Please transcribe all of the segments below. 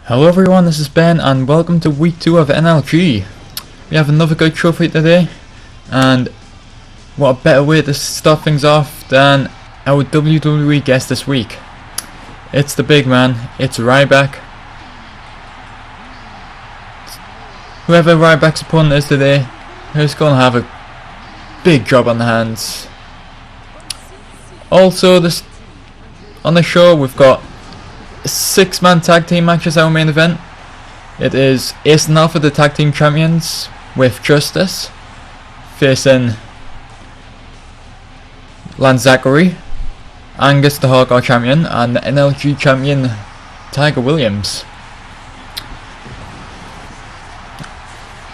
Hello everyone, this is Ben and welcome to week 2 of NLG. We have another good show for you today, and what a better way to start things off than our WWE guest this week. It's the big man, it's Ryback. Whoever Ryback's opponent is today, he's going to have a big job on the hands. Also, on the show we've got 6-man tag team match as our main event. It is Ace and Alpha, the tag team champions, with Justice facing Lance Zachary, Angus the Hardcore champion, and the NLG champion Tyco Williams.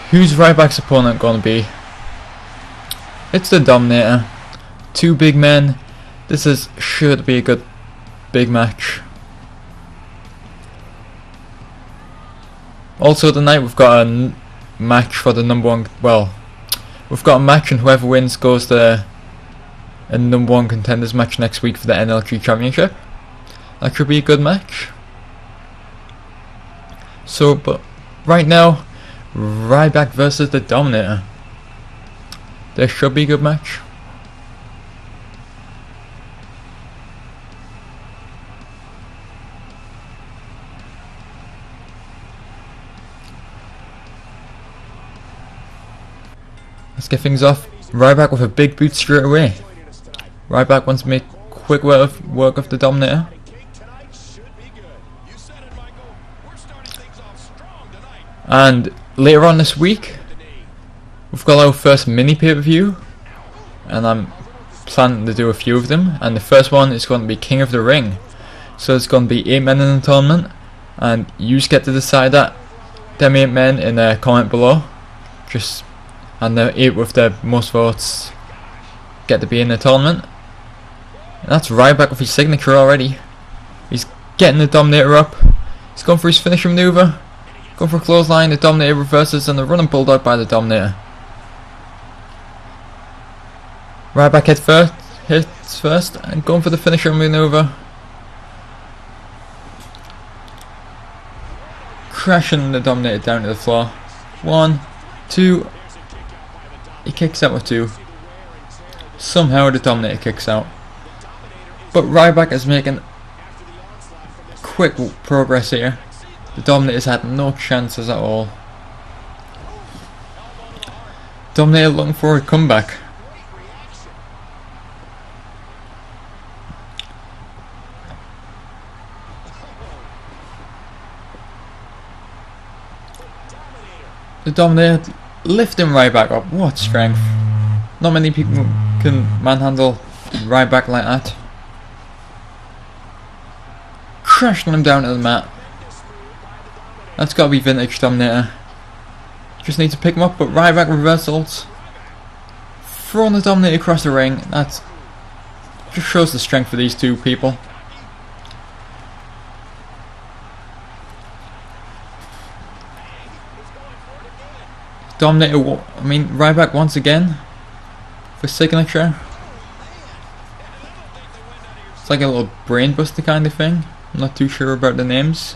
Who's Ryback's opponent going to be? It's the Dominator. Two big men. This is sure to be a good big match. Also tonight we've got a match for the number one, we've got a match and whoever wins goes to a number one contenders match next week for the NLG championship. That should be a good match. So, but right now, Ryback versus the Dominator. This should be a good match. Let's get things off. Ryback with a big boot straight away. Ryback wants to make quick work of the Dominator. And later on this week, we've got our first mini pay-per-view, and I'm planning to do a few of them. And the first one is going to be King of the Ring. So it's going to be 8 men in the tournament, and you just get to decide that. Them 8 men in the comment below. And the 8 with the most votes get to be in the tournament. And that's Ryback with his signature already. He's getting the Dominator up. He's going for his finisher maneuver. Going for a clothesline, the Dominator reverses, and the running bulldog by the Dominator. Ryback hits first, and going for the finisher maneuver. Crashing the Dominator down to the floor. 1, 2. He kicks out with 2. Somehow the Dominator kicks out. But Ryback is making quick progress here. The Dominator's had no chances at all. Dominator looking for a comeback. The Dominator lifting Ryback up. What strength. Not many people can manhandle Ryback like that. Crashing him down to the mat. That's gotta be vintage Dominator. Just need to pick him up, but Ryback reversals. Throwing the Dominator across the ring. That just shows the strength of these two people. Ryback once again for signature. It's like a little brain buster kind of thing. I'm not too sure about the names.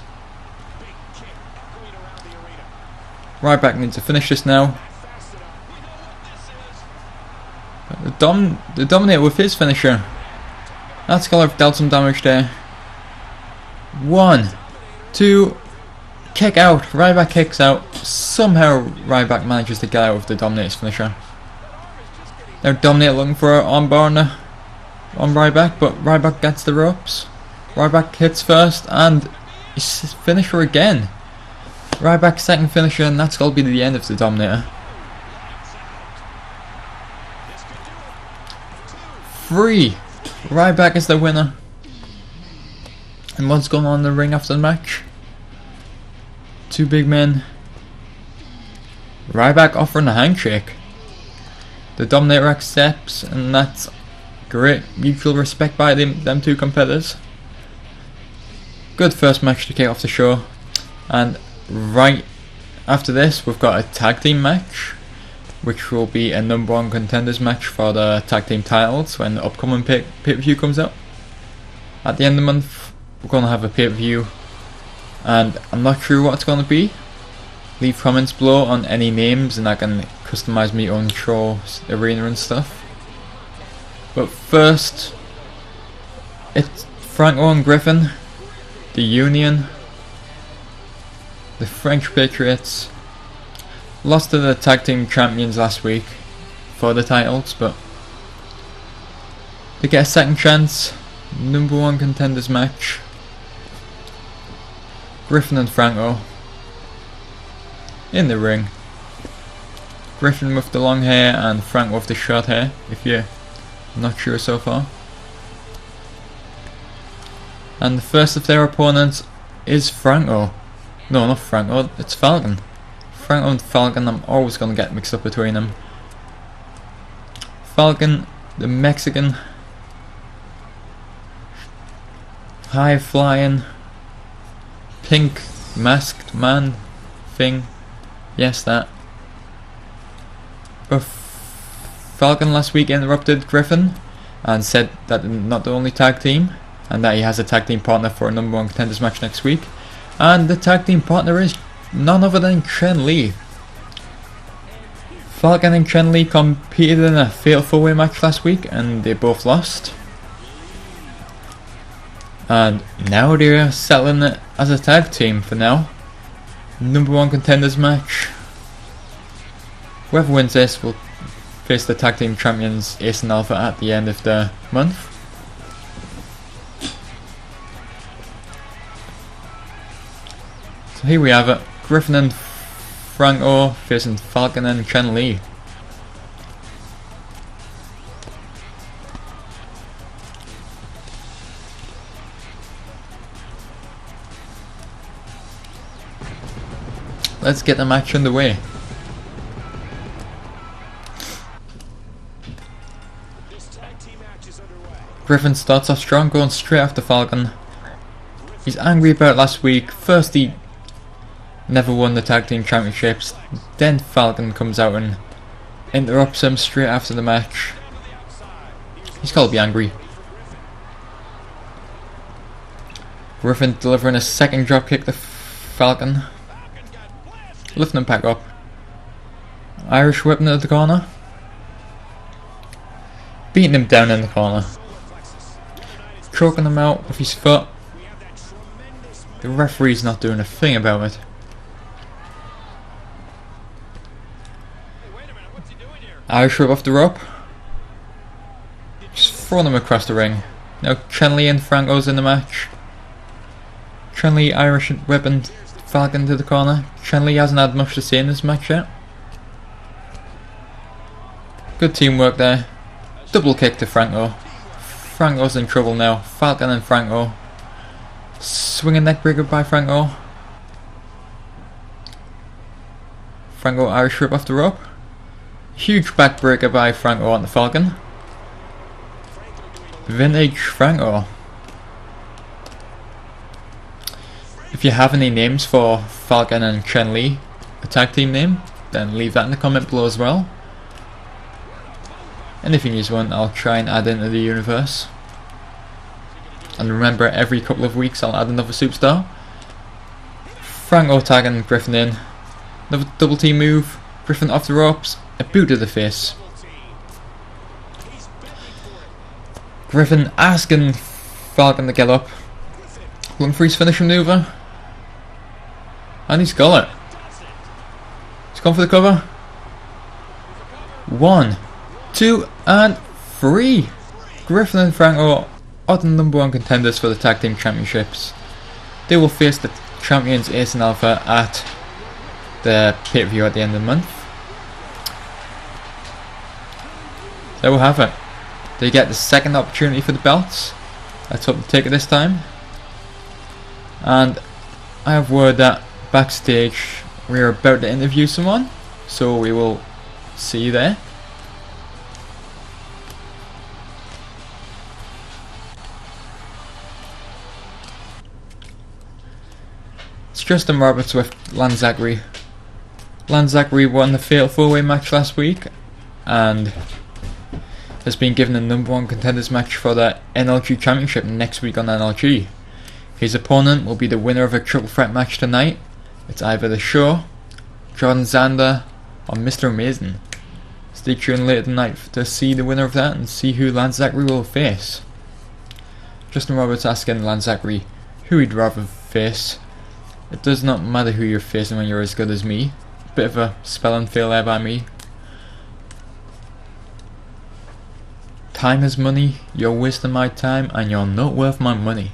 Ryback needs to finish this now. The Dominator with his finisher. That's gonna have dealt some damage there. 1, 2. Kick out. Ryback kicks out. Somehow Ryback manages to get out of the Dominator's finisher. Now Dominator looking for an armbar on Ryback, but Ryback gets the ropes. Ryback hits first and his finisher again. Ryback's second finisher, and that's going to be the end of the Dominator. 3. Ryback is the winner. And what's going on in the ring after the match? 2 big men. Ryback offering a handshake. The Dominator accepts, and that's great mutual respect by them 2 competitors. Good first match to kick off the show. And right after this we've got a tag team match, which will be a number one contenders match for the tag team titles when the upcoming pay-per-view comes out. At the end of the month we're going to have a pay-per-view and I'm not sure what it's going to be. Leave comments below on any names and I can customize my own show arena and stuff. But first, it's Franco and Griffin, the Union, the French Patriots. Lost to the tag team champions last week for the titles, but they get a second chance. #1 contenders match. Griffin and Franco in the ring. Griffin with the long hair and Franco with the short hair, if you're not sure so far. And the first of their opponents is Franco. No, not Franco, it's Falcon. Franco and Falcon, I'm always going to get mixed up between them. Falcon, the Mexican, high flying, pink masked man thing. Yes, that. But Falcon last week interrupted Griffin and said that they're not the only tag team and that he has a tag team partner for a #1 contenders match next week. And the tag team partner is none other than Chen-Li. Falcon and Chen-Li competed in a fatal 4-way match last week and they both lost. And now they're settling it as a tag team for now. #1 contenders match. Whoever wins this will face the tag team champions Ace and Alpha at the end of the month. So here we have it. Griffin and Franco facing Falcon and Chen-Li. Let's get the match underway. Griffin starts off strong, going straight after Falcon. He's angry about last week. First he never won the tag team championships, then Falcon comes out and interrupts him straight after the match. He's got to be angry. Griffin delivering a second dropkick to Falcon, lifting him back up. Irish whipping into the corner, beating him down in the corner, choking him out with his foot. The referee's not doing a thing about it. Irish whip off the rope, just throwing him across the ring. Now Chen-Li and Franco's in the match. Chen-Li Irish whipping Falcon to the corner. Chen-Li hasn't had much to say in this match yet. Good teamwork there. Double kick to Franco. Franco's in trouble now. Falcon and Franco. Swinging neckbreaker by Franco. Franco Irish whip off the rope. Huge backbreaker by Franco on the Falcon. Vintage Franco. If you have any names for Falcon and Chen-Li, a tag team name, then leave that in the comment below as well. And if you use one, I'll try and add into the universe. And remember, every couple of weeks I'll add another superstar. Franco tagging Griffin in. Another double team move. Griffin off the ropes. A boot to the face. Griffin asking Falcon to get up. Looking for his finishing maneuver. And he's got it. He's gone for the cover. 1, 2 and 3. Griffin and Franco are the #1 contenders for the tag team championships. They will face the champions Ace and Alpha at the pay-per-view at the end of the month. There we'll have it. They get the second opportunity for the belts. Let's hope they take it this time. And I have word that backstage we are about to interview someone, so we will see you there. It's Justin Roberts with Lance Zachary. Lance Zachary won the fatal 4-way match last week and has been given a #1 contenders match for the NLG championship next week on NLG. His opponent will be the winner of a triple threat match tonight. It's either The Show, Jordan Zander, or Mr. Amazing. Stay tuned later tonight to see the winner of that and see who Lance Zachary will face. Justin Roberts asking Lance Zachary who he'd rather face. It does not matter who you're facing when you're as good as me. Bit of a spelling fail there by me. Time is money, you're wasting my time and you're not worth my money.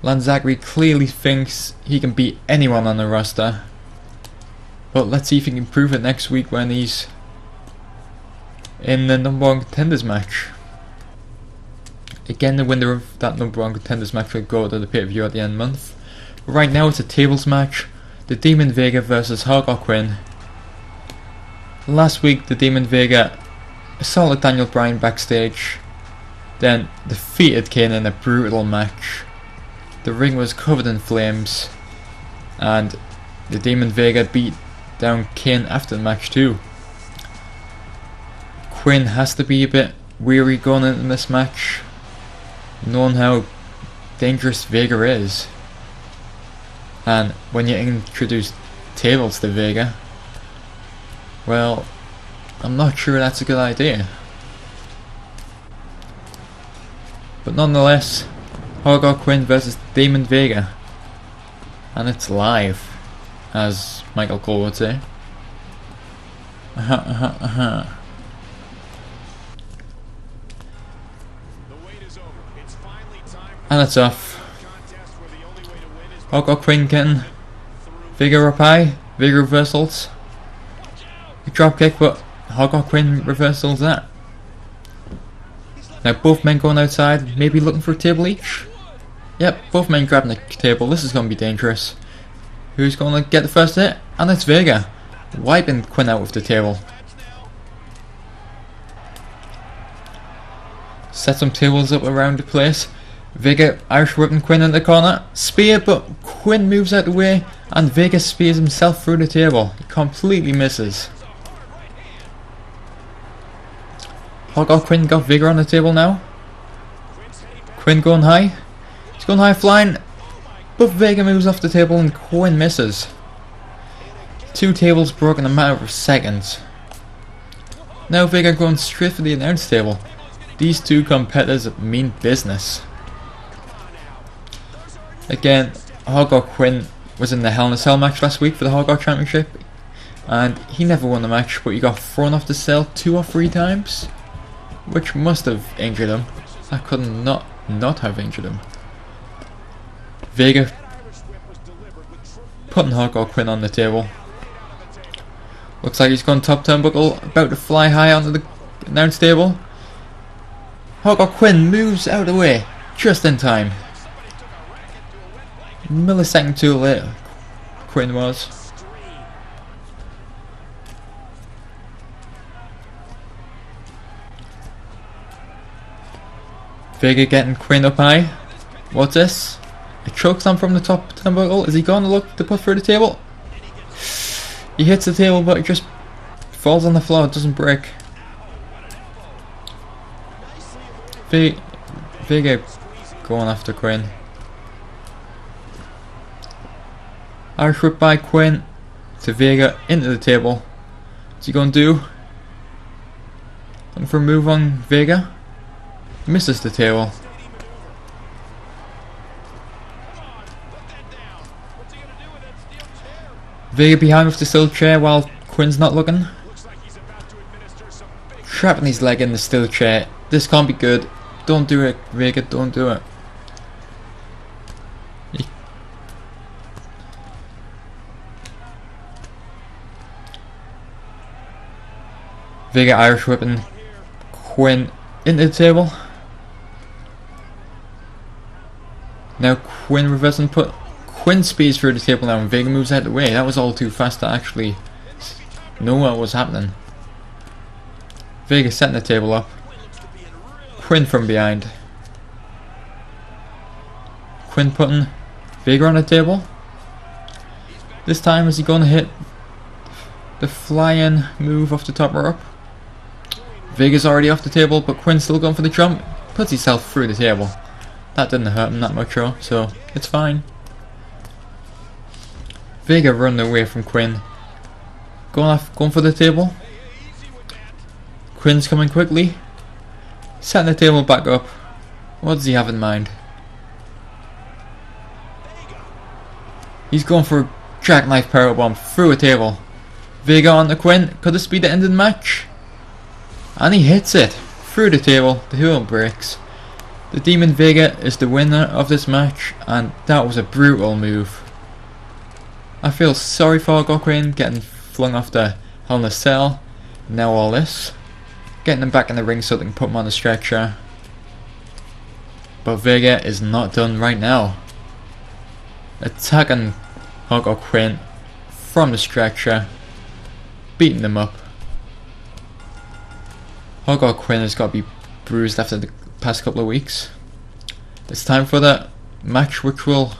Lance Zachary clearly thinks he can beat anyone on the roster. But let's see if he can prove it next week when he's in the number 1 contenders match. Again, the winner of that number 1 contenders match will go to the pay-per-view at the end of the month. But right now it's a tables match. The Demon Vega versus Hardcore Quinn. Last week the Demon Vega assaulted Daniel Bryan backstage, then defeated Kane in a brutal match. The ring was covered in flames, and the Demon Vega beat down Kane after the match too. Quinn has to be a bit weary going into this match, knowing how dangerous Vega is. And when you introduce tables to Vega, well, I'm not sure that's a good idea. But nonetheless, Hardcore Quinn versus Demon Vega. And it's live, as Michael Cole would say. And it's off. Hardcore Quinn getting Vega up high, Vega reversals. A drop kick, but Hardcore Quinn reversals that. Now both men going outside, maybe looking for a table each. Yep, both men grabbing the table. This is going to be dangerous. Who's going to get the first hit? And it's Vega, wiping Quinn out with the table. Set some tables up around the place. Vega Irish whipping Quinn in the corner. Spear, but Quinn moves out the way, and Vega spears himself through the table. He completely misses. Hardcore Quinn got Vega on the table now. Quinn going high. He's going high flying, but Vega moves off the table and Quinn misses. 2 tables broken in a matter of seconds. Now Vega going straight for the announce table. These 2 competitors mean business. Again, Hardcore Quinn was in the Hell in a Cell match last week for the Hardcore Championship, and he never won the match, but he got thrown off the cell 2 or 3 times, which must have injured him. That could not have injured him. Vega putting Hardcore Quinn on the table. Looks like he's gone top turnbuckle, about to fly high onto the announce table. Hardcore Quinn moves out of the way, just in time. Millisecond too late, Quinn was. Vega getting Quinn up high. What's this? A chokeslam from the top turnbuckle. Is he going to look to put through the table? He hits the table, but it just falls on the floor. It doesn't break. Vega going after Quinn. Irish whip by Quinn to Vega into the table. What's he going to do? Looking for a move on Vega. Misses the table. Vega behind with the steel chair while Quinn's not looking. Trapping his leg in the steel chair. This can't be good. Don't do it, Vega, don't do it. Vega Irish whipping Quinn into the table. Now Quinn reversing, put Quinn speeds through the table now and Vega moves out of the way. That was all too fast to actually know what was happening. Vega setting the table up. Quinn from behind. Quinn putting Vega on the table. This time is he going to hit the fly-in move off the top rope? Vega's already off the table, but Quinn's still going for the jump. Puts himself through the table. That didn't hurt him that much though, so it's fine. Vega running away from Quinn. Going for the table. Quinn's coming quickly. Setting the table back up. What does he have in mind? He's going for a jackknife powerbomb through a table. Vega on the Quinn. Could this be the end of the match? And he hits it through the table. The heel breaks. The Demon Vega is the winner of this match, and that was a brutal move. I feel sorry for Quinn getting flung off the Hell in a Cell. Now all this. Getting him back in the ring so they can put him on the stretcher. But Vega is not done right now. Attacking Quinn from the stretcher. Beating them up. Quinn has got to be bruised after the past couple of weeks. It's time for the match which will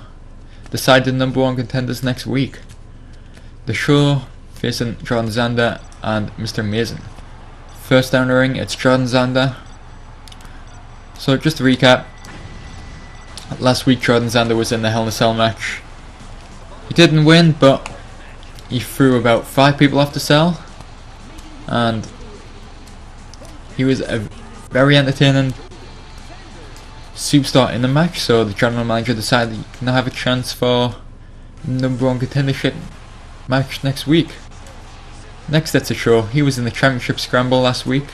decide the #1 contenders next week. The Show facing Jordan Zander and Mr. Mason. First down the ring, it's Jordan Zander. So just to recap, last week Jordan Zander was in the Hell in a Cell match. He didn't win, but he threw about 5 people off the cell, and he was a very entertaining superstar in the match, so the general manager decided he can have a chance for #1 contendership match next week. Next it's a Show. He was in the championship scramble last week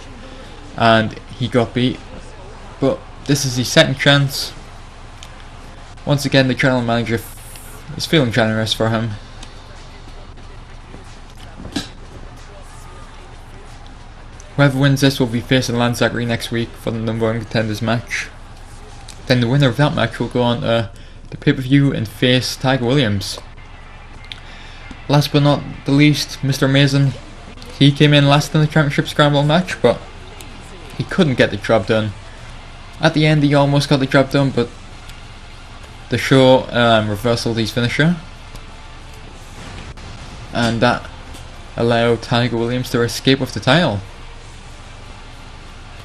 and he got beat, but this is his second chance. Once again the general manager is feeling generous for him. Whoever wins this will be facing Lance Zachary next week for the #1 contenders match. Then the winner of that match will go on the pay-per-view and face Tyco Williams. Last but not the least, Mr. Mason. He came in last in the championship scramble match, but he couldn't get the job done. At the end he almost got the job done, but the Show reversed his finisher, and that allowed Tyco Williams to escape with the title.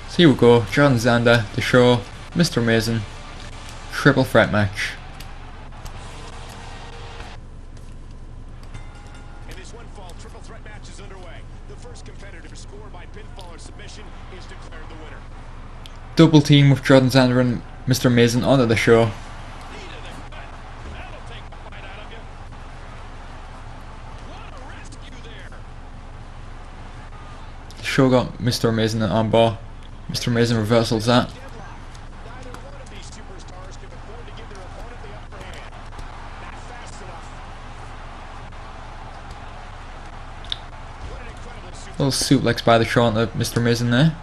So here we go, Jordan Zander, the Show, Mr. Mason, triple threat match. In this one fall triple threat match is underway. The first competitor to score by pinfall or submission is declared the winner. Double team with Jordan Zander and Mr. Mason onto the Show. The Show got Mr. Mason on bar. Mr. Mason reversals that. Little suplex by the Show onto Mr. Mason there.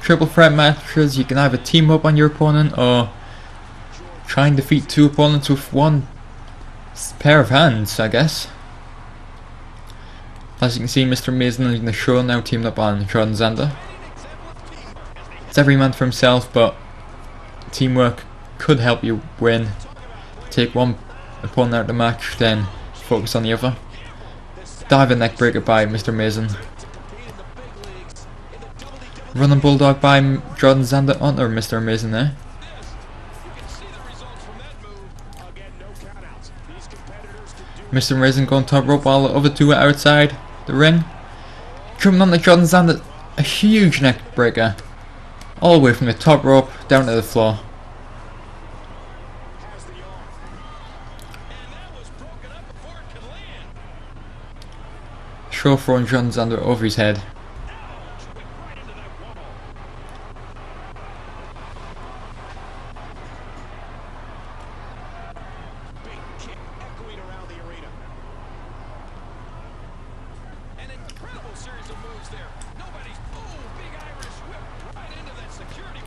Triple threat matches, you can either team up on your opponent or try and defeat 2 opponents with 1 pair of hands, I guess. As you can see, Mr. Mason and the Show now teamed up on Jordan Zander. It's every man for himself, but teamwork could help you win. Take one opponent out of the match, then focus on the other. Diving neck breaker by Mr. Mason. Running bulldog by Jordan Zander onto Mr. Mason there. Mr. Mason going top rope while the other 2 are outside the ring. Jumping on the Jordan Zander, a huge neck breaker. All the way from the top rope down to the floor. Show throwing Jordan Zander over his head.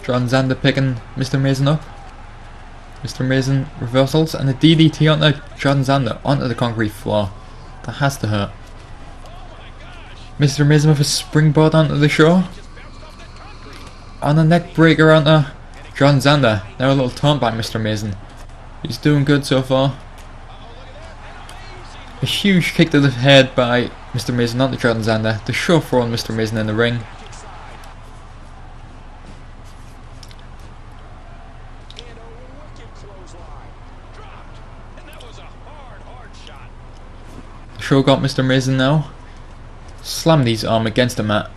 Jordan Zander picking Mr. Mason up. Mr. Mason reversals and a DDT onto Jordan Zander onto the concrete floor. That has to hurt. Mr. Mason with a springboard onto the Show. On a neck breaker onto Jordan Zander. Now a little taunt by Mr. Mason. He's doing good so far. A huge kick to the head by Mr. Mason onto Jordan Zander. The Show throwing Mr. Mason in the ring. The show got Mr. Mason now. Slam these arm against the mat.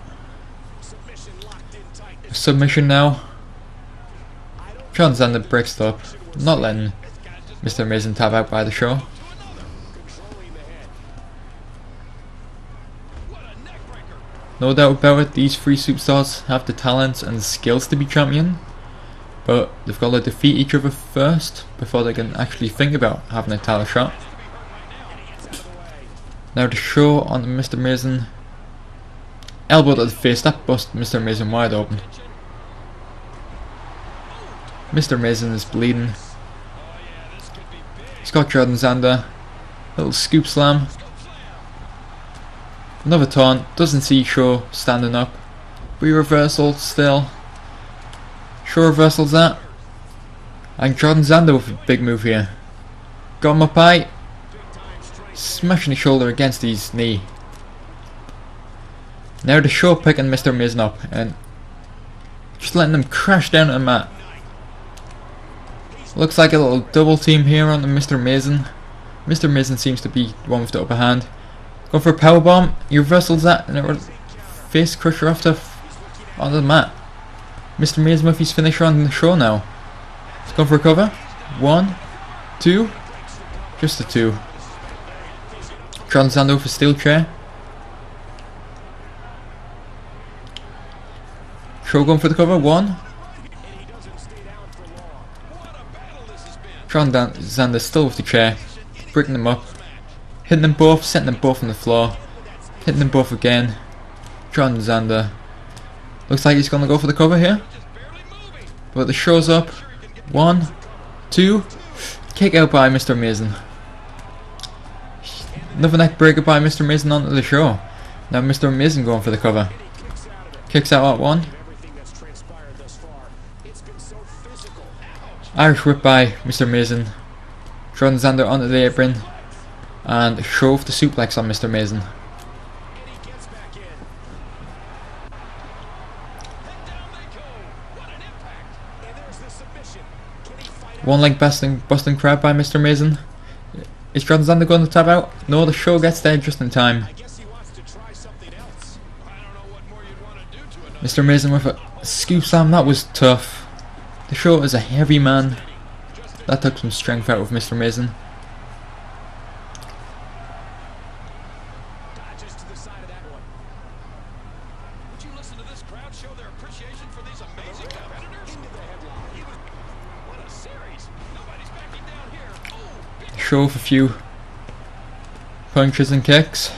Submission now. John Zander breaks it up, not letting Mr. Mason tap out by the show. No doubt about it, these three superstars have the talents and the skills to be champion, but they've got to defeat each other first before they can actually think about having a title shot. Now the show on Mr. Mason. Elbow to the face, that bust Mr. Mason wide open. Mr. Mason is bleeding. He's got Jordan Zander. Little scoop slam. Another taunt. Doesn't see Shaw standing up. Reversal still. Shaw reversals that. And Jordan Zander with a big move here. Got him up high. Smashing his shoulder against his knee. Now the Shaw picking Mr. Mason up and just letting him crash down to the mat. Looks like a little double team here on Mr. Mason. Mr. Mason seems to be the one with the upper hand. Going for a powerbomb. He reversals that and it will face crusher off onto the mat. Mr. Mason with his finisher on the show now. He's going for a cover. 1, 2. Just a 2. John Zander with a steel chair. Show going for the cover. 1. John Zander still with the chair. Breaking them up. Hitting them both. Setting them both on the floor. Hitting them both again. John Zander. Looks like he's going to go for the cover here. But the show's up. 1, 2. Kick out by Mr. Mason. Another neck breaker by Mr. Mason onto the show. Now Mr. Mason going for the cover. Kicks out at 1. Irish whip by Mr. Mason. Jordan Zander onto the apron. And shove the suplex on Mr. Mason. One leg busting crab by Mr. Mason. Is Jordan Zander going to tap out? No, the show gets there just in time. Mr. Mason with a scoop slam, that was tough. The show is a heavy man. That took some strength out of Mr. Mason. Show with a few punches and kicks.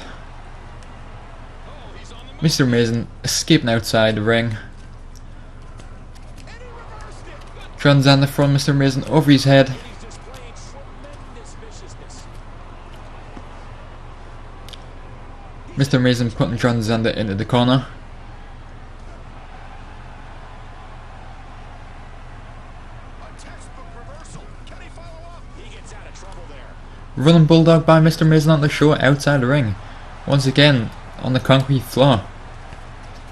Mr. Mason escaping outside the ring. John Zander from Mr. Mason over his head. Mr. Mason putting John Zander into the corner. Running bulldog by Mr. Mason on the show outside the ring. Once again on the concrete floor.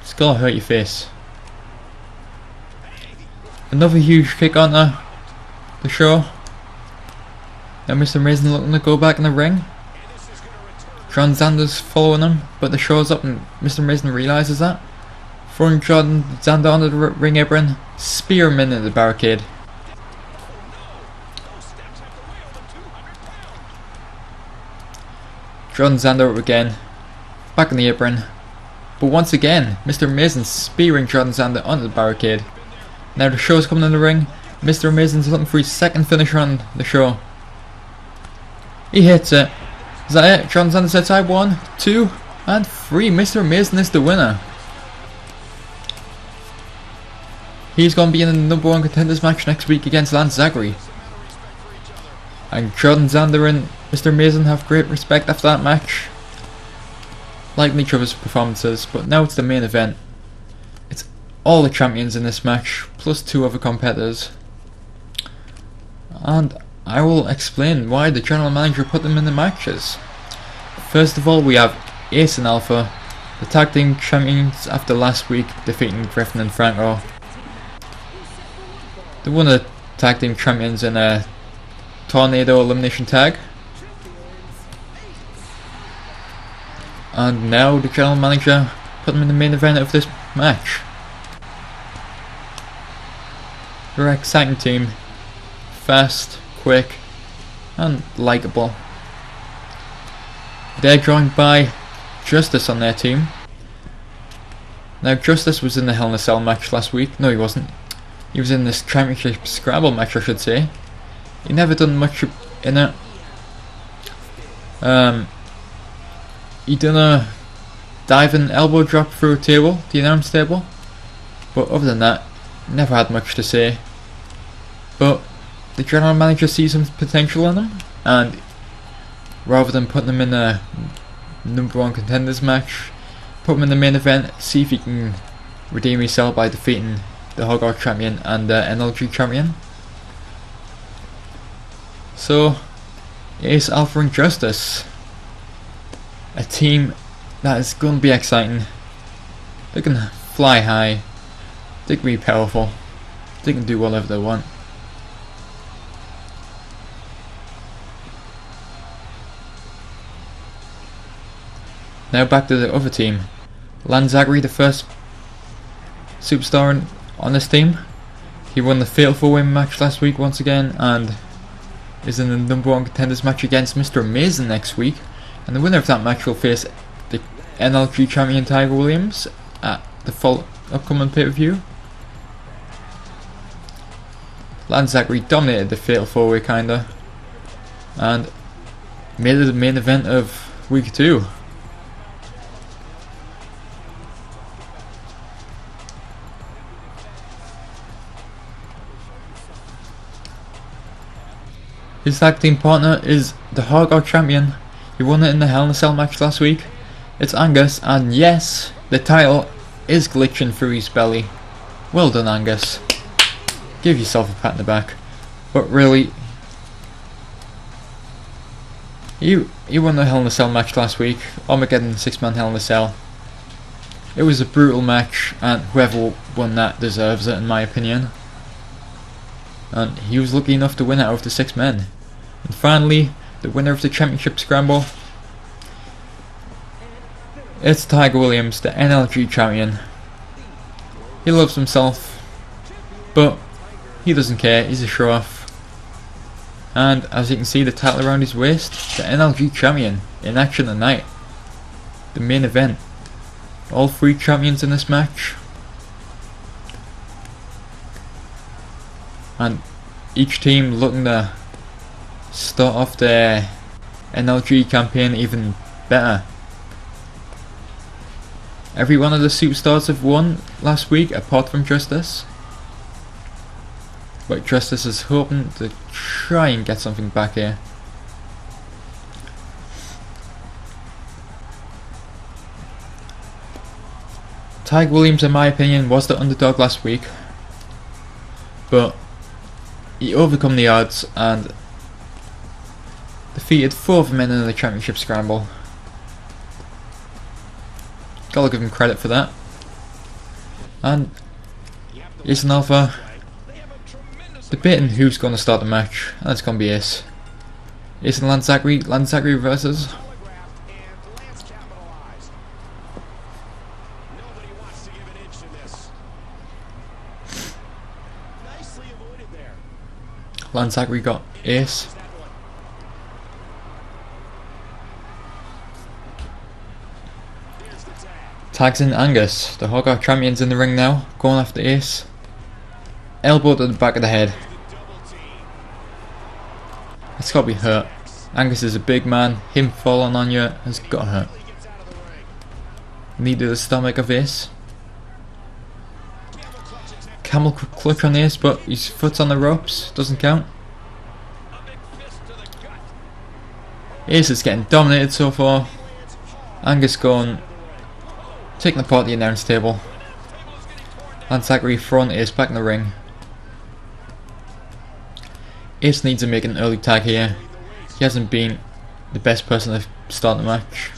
It's gonna hurt your face. Another huge kick on the show. Now Mr. Mason looking to go back in the ring. John Zander's following him, but the show's up and Mr. Mason realises that. Throwing John Zander onto the ring apron. Spear him into the barricade. John Zander up again. Back in the apron. But once again, Mr. Mason spearing John Zander onto the barricade. Now the show's coming in the ring. Mr. Mason's looking for his second finisher on the show. He hits it. Is that it? John Zander's outside. 1, 2, and 3. Mr. Mason is the winner. He's going to be in the #1 contenders match next week against Lance Zachary. And Jordan Zander and Mr. Mason have great respect after that match. Liking each other's performances, but now it's the main event. It's all the champions in this match, plus 2 other competitors. And I will explain why the general manager put them in the matches. First of all, we have Ace and Alpha, the tag team champions after last week defeating Griffin and Franco. They won the tag team champions in a tornado elimination tag. And now the general manager put them in the main event of this match. They're an exciting team. Fast, quick, and likeable. They're joined by Justice on their team. Now Justice was in the Hell in a Cell match last week. No, he wasn't. He was in this championship Scramble match, I should say. He never done much in it. He done a diving elbow drop through a table, the announce table. But other than that, never had much to say. But the general manager sees some potential in him, and rather than putting him in a #1 contenders match, put him in the main event, see if he can redeem himself by defeating the Hogwarts champion and the NLG champion. So, Ace, Alpha and Justice. A team that is going to be exciting. They can fly high. They can be powerful. They can do whatever they want. Now back to the other team. Lanzagri, the first superstar on this team. He won the Fatal 4-Way match last week once again, and is in the #1 contenders match against Mr. Amazing next week. And the winner of that match will face the NLG champion Tyco Williams at the upcoming pay-per-view. Lanzagri dominated the Fatal 4-Way kinda, and made it the main event of week 2. His tag team partner is the Hardcore champion. He won it in the Hell in a Cell match last week. It's Angus, and yes, the title is glitching through his belly. Well done, Angus. Give yourself a pat on the back. But really, he won the Hell in a Cell match last week. Armageddon 6-man Hell in a Cell. It was a brutal match, and whoever won that deserves it, in my opinion. And he was lucky enough to win it out of the 6 men. And finally, the winner of the championship Scramble, it's Tyco Williams, the NLG champion. He loves himself, but he doesn't care, he's a show off. And as you can see, the title around his waist, the NLG champion in action tonight. The main event. All 3 champions in this match. And each team looking to start off their NLG campaign even better. Every one of the superstars have won last week apart from Justice. But Justice is hoping to try and get something back here. Tyco Williams, in my opinion, was the underdog last week. But he overcome the odds and defeated 4 of the men in the championship Scramble. Gotta give him credit for that. And Ace and Alpha debating who's going to start the match, and it's going to be Ace. Ace and Lanzagri versus Lanzagri got Ace. Tags in Angus. The Hogwarts champion's in the ring now, going after Ace. Elbow to the back of the head. It's gotta be hurt. Angus is a big man. Him falling on you has gotta hurt. Knee to the stomach of Ace. Camel clutch on Ace, but his foot's on the ropes. Doesn't count. Ace is getting dominated so far. Angus going, taking apart the announce table. Lanzagri throwing Ace back in the ring. Ace needs to make an early tag here. He hasn't been the best person to start the match.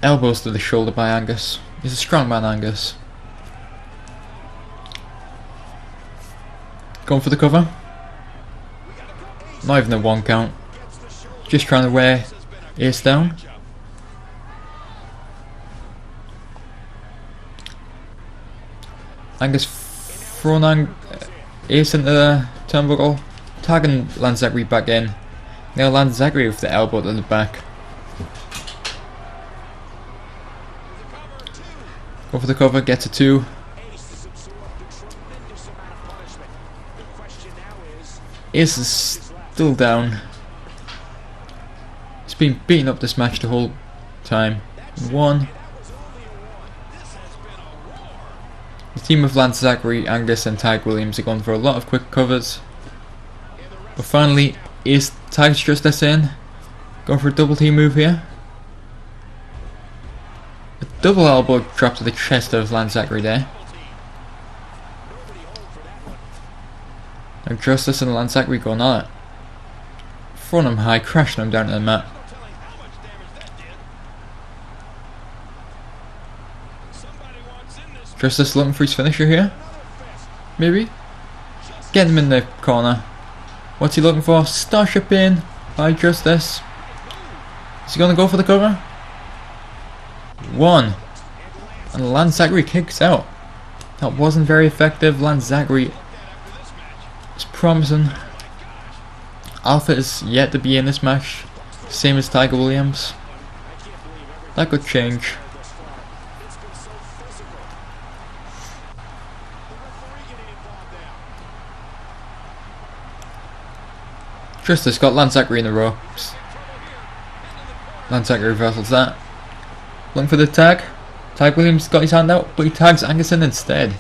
Elbows to the shoulder by Angus. He's a strong man, Angus. Going for the cover. Not even a 1 count. just trying to wear Ace down. Angus throwing Ace into the turnbuckle, tagging lands Zachary back in. Now lands Zachary with the elbow to the back. Go for the cover, gets a 2. Ace is still down. He's been beaten up this match the whole time. 1. The team of Lance Zachary, Angus and Tyco Williams are going for a lot of quick covers. But finally, Ace tags Justice in. Going for a double team move here. A double elbow drop to the chest of Lance Zachary there. Now Justice and Lance Zachary going on it. Throwing him high, crashing him down to the mat. Justice looking for his finisher here. Maybe. Getting him in the corner. What's he looking for? Starship in by Justice. Is he going to go for the cover? 1. And Lance Zachary kicks out. That wasn't very effective. Lance Zachary is promising. Alpha is yet to be in this match. Same as Tyco Williams. That could change. Justice got Lance Zachary in the ropes. Lance Zachary reversals that. Looking for the tag. Tyco Williams got his hand out, but he tags Angus in instead.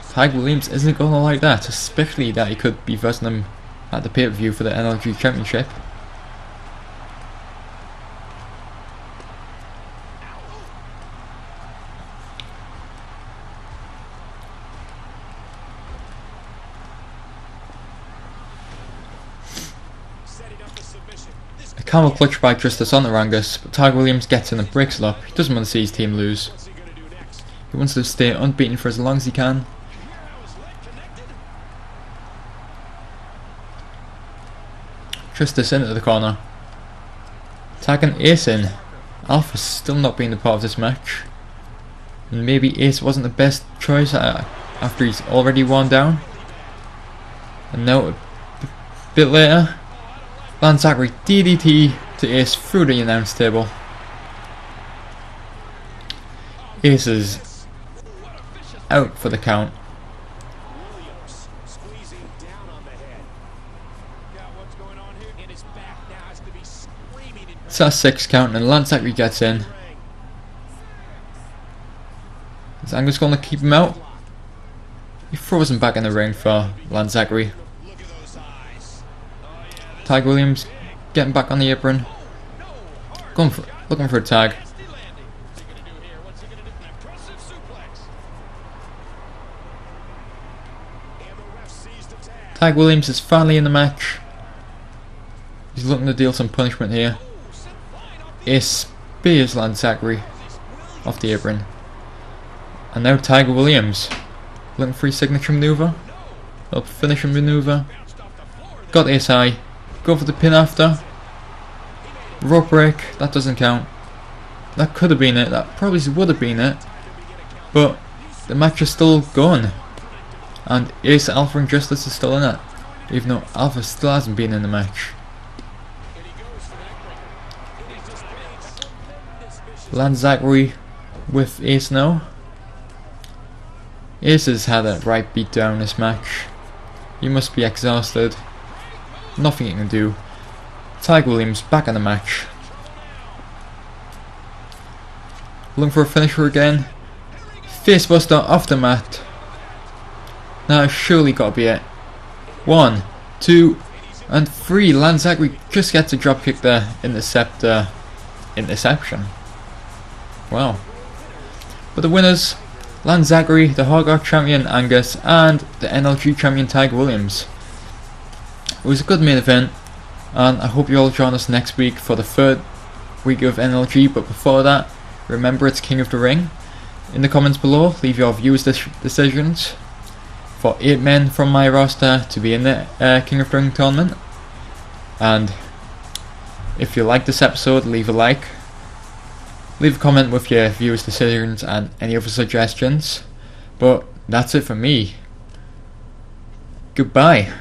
Tyco Williams isn't going to like that, especially that he could be versing him at the pay-per-view for the NLG Championship. A camel clutch by Justice on the Angus, but Tyco Williams gets in and breaks it up. He doesn't want to see his team lose. He wants to stay unbeaten for as long as he can. Justice into the corner. Tagging Ace in. Alpha's still not being a part of this match. And maybe Ace wasn't the best choice after he's already worn down. And now a bit later, Lance Zachary DDT to Ace through the announce table. Ace is out for the count. It's a 6 count and Lance Zachary gets in. Is Angus going to keep him out? He throws him back in the ring for Lance Zachary. Tyco Williams getting back on the apron. Looking for a tag. Tyco Williams is finally in the match. He's looking to deal some punishment here. Ace spears Lance Zachary off the apron. And now Tyco Williams looking for his signature maneuver. Up finishing maneuver. Got Ace high. Go for the pin after. Rope break. That doesn't count. That could have been it. That probably would have been it. But the match is still going. And Ace, Alpha and Justice is still in it. Even though Alpha still hasn't been in the match. Lance Zachary with Ace now. Ace has had a right beat down this match. He must be exhausted. Nothing he can do. Tyco Williams back in the match. Looking for a finisher again. Facebuster off the mat. Now surely got to be it. 1, 2, and 3. Lance Zachary just gets a drop kick there. Interception. Wow. But the winners, Lance Zachary, the Hardcore Champion Angus, and the NLG Champion Tyco Williams. It was a good main event, and I hope you all join us next week for the 3rd week of NLG, but before that, remember it's King of the Ring. In the comments below, leave your viewers' decisions for 8 men from my roster to be in the King of the Ring tournament. And If you like this episode, leave a like. Leave a comment with your viewers' decisions and any other suggestions. But that's it for me. Goodbye.